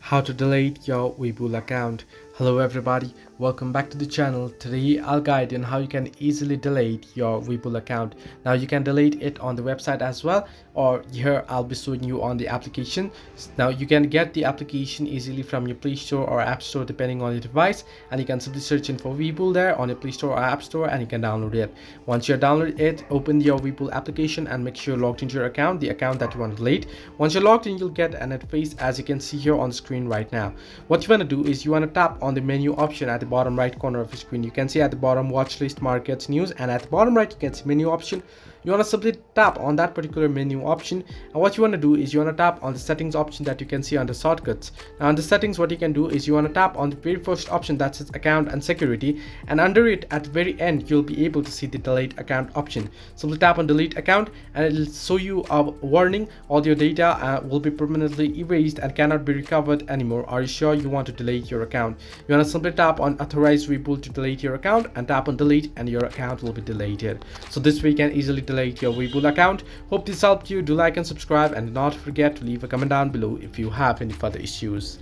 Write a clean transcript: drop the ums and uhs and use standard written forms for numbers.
How to delete your WeBull account. Hello everybody, welcome back to the channel. Today I'll guide you on how you can easily delete your WeBull account. Now you can delete it on the website as well, or here I'll be showing you on the application. Now you can get the application easily from your Play Store or App Store depending on your device, and you can simply search in for WeBull there on your Play Store or App Store and you can download it. Once you download it, open your WeBull application and make sure you're logged into your account, the account that you want to delete. Once you're logged in, you'll get an interface as you can see here on the screen right now. What you want to do is you want to tap on the menu option at the bottom right corner of your screen. You can see at the bottom watch list, markets, news, and at the bottom right you can see menu option. You want to simply tap on that particular menu option, and what you want to do is you want to tap on the settings option that you can see under shortcuts. Now on the settings, what you can do is you want to tap on the very first option that says account and security, and under it at the very end you'll be able to see the delete account option. Simply tap on delete account and it'll show you a warning: all your data will be permanently erased and cannot be recovered anymore. Are you sure you want to delete your account? You want to simply tap on authorize WeBull to delete your account and tap on delete, and your account will be deleted. So this way you can easily delete your WeBull account. Hope this helped you. Do like and subscribe, and do not forget to leave a comment down below if you have any further issues.